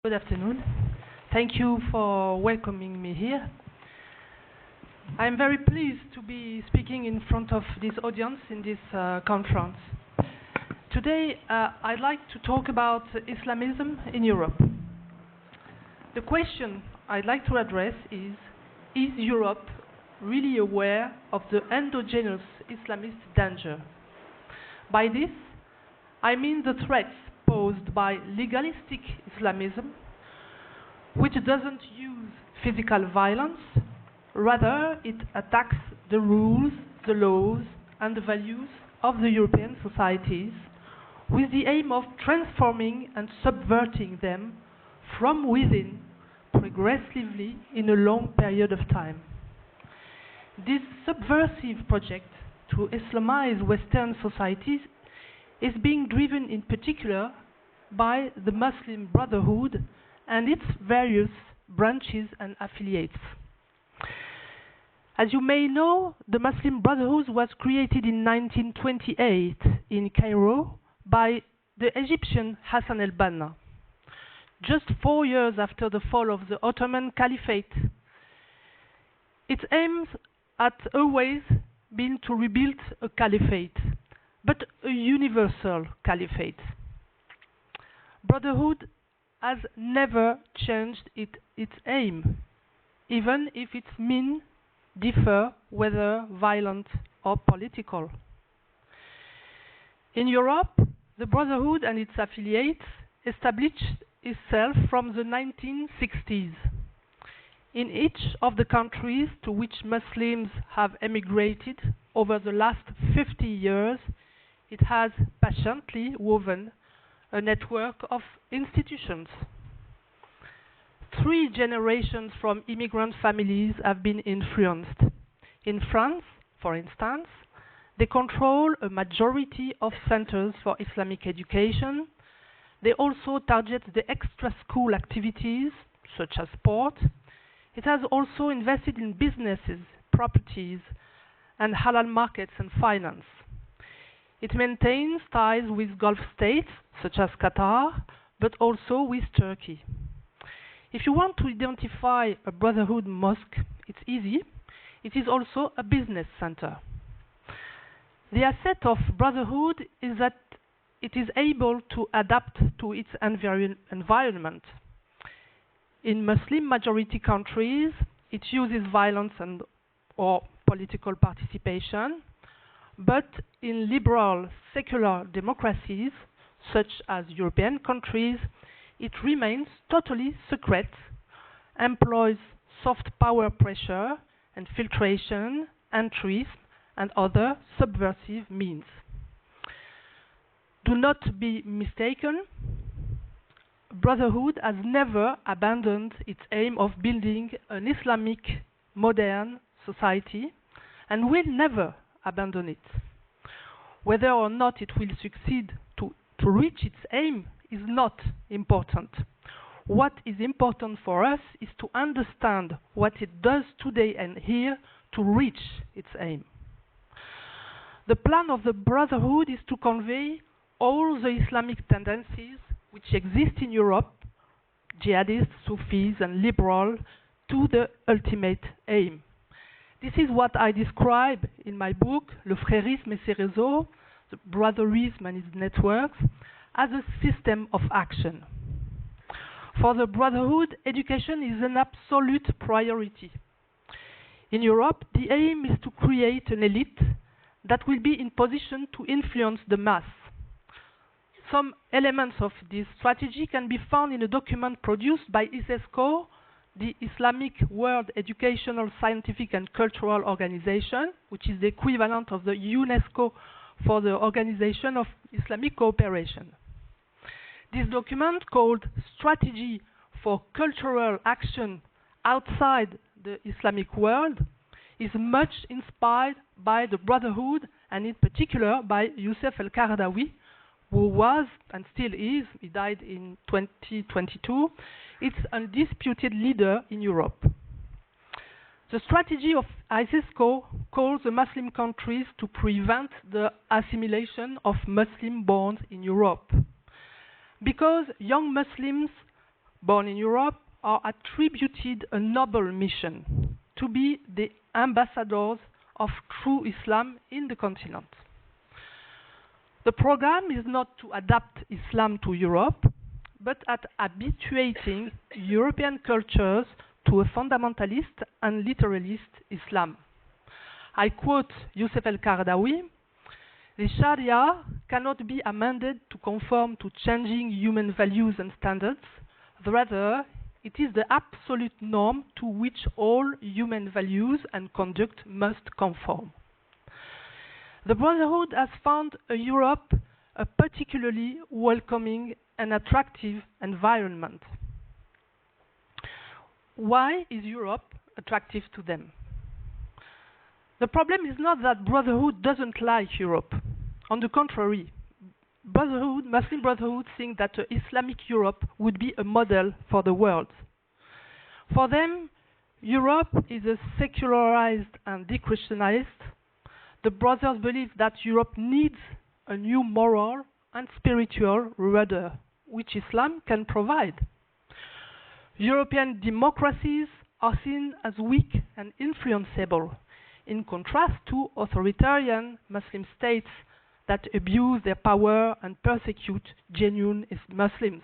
Good afternoon. Thank you for welcoming me here. I'm very pleased to be speaking in front of this audience in this conference. Today, I'd like to talk about Islamism in Europe. The question I'd like to address is Europe really aware of the endogenous Islamist danger? By this, I mean the threats posed by legalistic Islamism, which doesn't use physical violence. Rather, it attacks the rules, the laws, and the values of the European societies with the aim of transforming and subverting them from within progressively in a long period of time. This subversive project to Islamize Western societies is being driven in particular by the Muslim Brotherhood and its various branches and affiliates. As you may know, the Muslim Brotherhood was created in 1928 in Cairo by the Egyptian Hassan el-Banna, just 4 years after the fall of the Ottoman Caliphate. Its aims had always been to rebuild a caliphate, but a universal caliphate. Brotherhood has never changed its aim, even if its means differ, whether violent or political. In Europe, the Brotherhood and its affiliates established itself from the 1960s. In each of the countries to which Muslims have emigrated over the last 50 years, it has patiently woven a network of institutions. 3 generations from immigrant families have been influenced. In France, for instance, they control a majority of centers for Islamic education. They also target the extra-school activities, such as sport. It has also invested in businesses, properties, and halal markets and finance. It maintains ties with Gulf states, such as Qatar, but also with Turkey. If you want to identify a Brotherhood mosque, it's easy. It is also a business center. The asset of Brotherhood is that it is able to adapt to its environment. In Muslim-majority countries, it uses violence or political participation, but in liberal, secular democracies, such as European countries, it remains totally secret, employs soft power pressure and filtration, entrism, and other subversive means. Do not be mistaken, Brotherhood has never abandoned its aim of building an Islamic modern society and will never abandon it. Whether or not it will succeed to reach its aim is not important. What is important for us is to understand what it does today and here to reach its aim. The plan of the Brotherhood is to convey all the Islamic tendencies which exist in Europe, jihadists, Sufis, and liberal, to the ultimate aim. This is what I describe in my book, Le Frérisme et ses réseaux, the Brotherism and its networks, as a system of action. For the Brotherhood, education is an absolute priority. In Europe, the aim is to create an elite that will be in position to influence the mass. Some elements of this strategy can be found in a document produced by ISESCO, the Islamic World Educational, Scientific and Cultural Organization, which is the equivalent of the UNESCO for the Organization of Islamic Cooperation. This document, called Strategy for Cultural Action Outside the Islamic World, is much inspired by the Brotherhood and in particular by Youssef El-Qaradawi, who was and still is, he died in 2022, its undisputed leader in Europe. The strategy of ISISCO calls the Muslim countries to prevent the assimilation of Muslim-born in Europe, because young Muslims born in Europe, are attributed a noble mission to be the ambassadors of true Islam in the continent. The program is not to adapt Islam to Europe, but at habituating European cultures to a fundamentalist and literalist Islam. I quote Youssef el-Qaradawi, "The Sharia cannot be amended to conform to changing human values and standards. Rather, it is the absolute norm to which all human values and conduct must conform." The Brotherhood has found a Europe a particularly welcoming and attractive environment. Why is Europe attractive to them? The problem is not that Brotherhood doesn't like Europe. On the contrary, Muslim Brotherhood think that an Islamic Europe would be a model for the world. For them, Europe is a secularized and de-Christianized. The brothers believe that Europe needs a new moral and spiritual rudder, which Islam can provide. European democracies are seen as weak and influenceable, in contrast to authoritarian Muslim states that abuse their power and persecute genuine Muslims.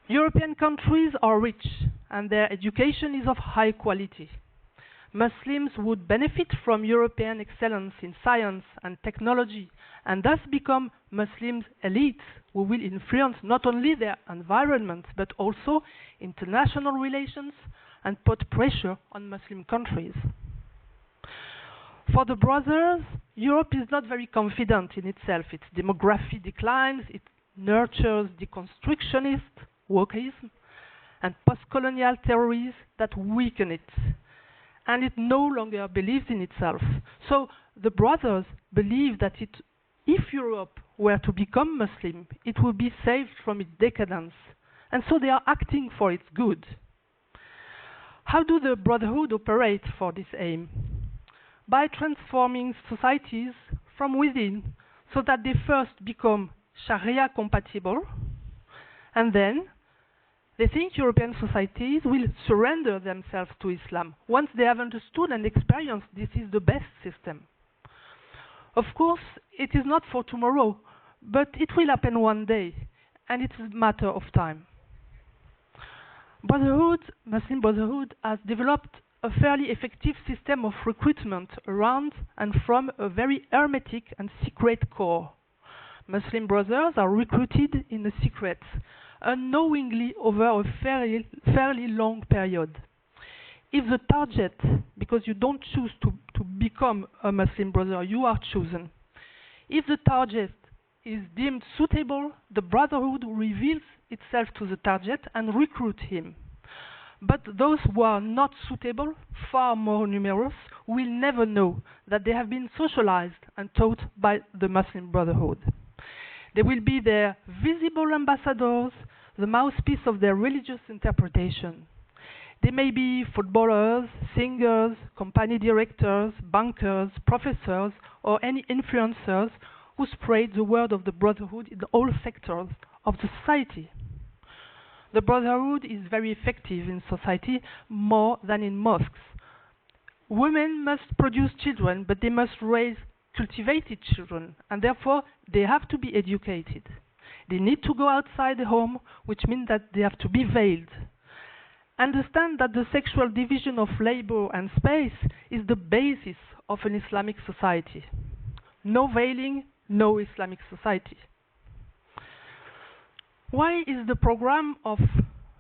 European countries are rich, and their education is of high quality. Muslims would benefit from European excellence in science and technology, and thus become Muslim elites who will influence not only their environment, but also international relations and put pressure on Muslim countries. For the brothers, Europe is not very confident in itself. Its demography declines, it nurtures deconstructionist wokeism and post-colonial theories that weaken it, and it no longer believes in itself. So the brothers believe that if Europe were to become Muslim, it would be saved from its decadence, and so they are acting for its good. How do the Brotherhood operate for this aim? By transforming societies from within, so that they first become Sharia compatible, and then they think European societies will surrender themselves to Islam once they have understood and experienced this is the best system. Of course, it is not for tomorrow, but it will happen one day, and it's a matter of time. Muslim Brotherhood has developed a fairly effective system of recruitment around and from a very hermetic and secret core. Muslim brothers are recruited in the secret, unknowingly over a fairly long period. If the target, because you don't choose to become a Muslim brother, you are chosen. If the target is deemed suitable, the Brotherhood reveals itself to the target and recruits him. But those who are not suitable, far more numerous, will never know that they have been socialized and taught by the Muslim Brotherhood. They will be their visible ambassadors, the mouthpiece of their religious interpretation. They may be footballers, singers, company directors, bankers, professors, or any influencers who spread the word of the Brotherhood in all sectors of the society. The Brotherhood is very effective in society, more than in mosques. Women must produce children, but they must raise cultivated children, and therefore they have to be educated. They need to go outside the home, which means that they have to be veiled. Understand that the sexual division of labor and space is the basis of an Islamic society. No veiling, no Islamic society. Why is the program of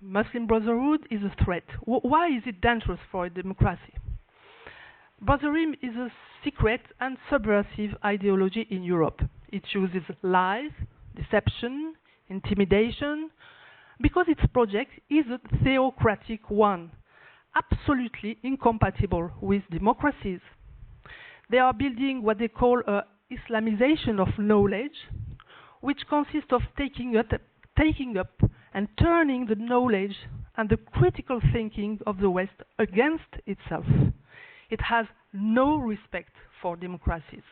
Muslim Brotherhood is a threat? Why is it dangerous for a democracy? Brotherism is a secret and subversive ideology in Europe. It uses lies, deception, intimidation, because its project is a theocratic one, absolutely incompatible with democracies. They are building what they call an Islamization of knowledge, which consists of taking up and turning the knowledge and the critical thinking of the West against itself. It has no respect for democracies.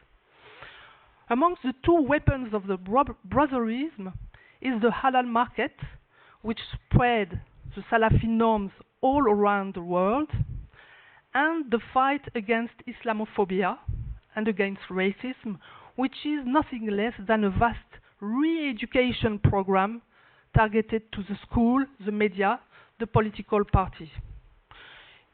Amongst the two weapons of the brotherism is the halal market, which spread the Salafi norms all around the world, and the fight against Islamophobia and against racism, which is nothing less than a vast re-education program targeted to the school, the media, the political party,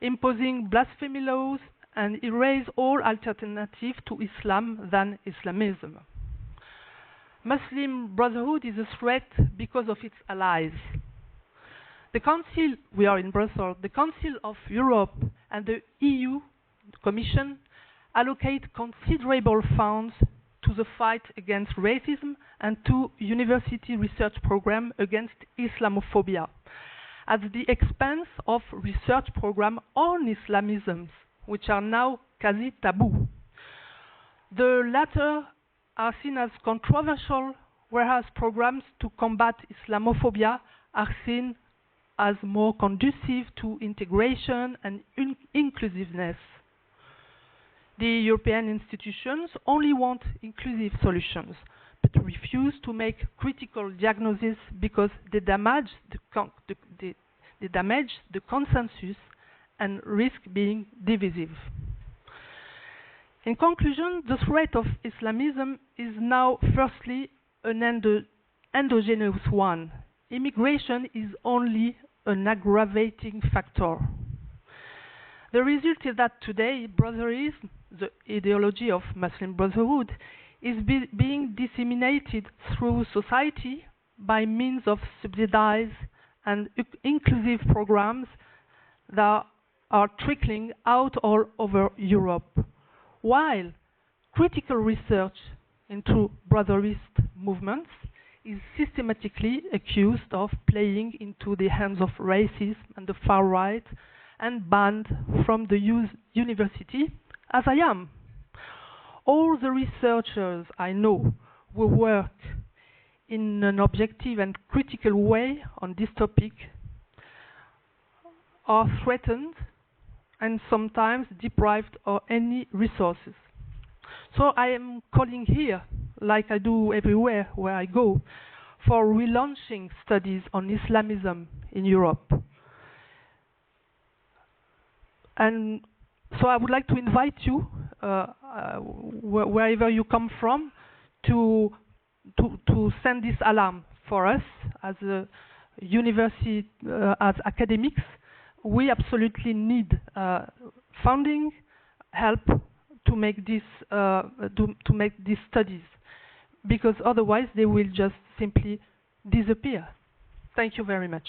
imposing blasphemy laws and erase all alternative to Islam than Islamism. Muslim Brotherhood is a threat because of its allies. The Council, we are in Brussels, the Council of Europe and the EU Commission allocate considerable funds to the fight against racism and to university research programs against Islamophobia, at the expense of research programs on Islamisms, which are now quasi taboo. The latter are seen as controversial, whereas programs to combat Islamophobia are seen as more conducive to integration and inclusiveness. The European institutions only want inclusive solutions, but refuse to make critical diagnoses because they damage the consensus and risk being divisive. In conclusion, the threat of Islamism is now firstly an endogenous one. Immigration is only an aggravating factor. The result is that today, brotherism, the ideology of Muslim Brotherhood, is being disseminated through society by means of subsidized and inclusive programs that are trickling out all over Europe, while critical research into brotherist movements is systematically accused of playing into the hands of racism and the far right and banned from the university, as I am. All the researchers I know who work in an objective and critical way on this topic are threatened and sometimes deprived of any resources. So I am calling here, like I do everywhere where I go, for relaunching studies on Islamism in Europe. And so I would like to invite you, wherever you come from, to send this alarm for us as a university, as academics. We absolutely need funding, help to make this to make these studies, because otherwise they will just simply disappear. Thank you very much.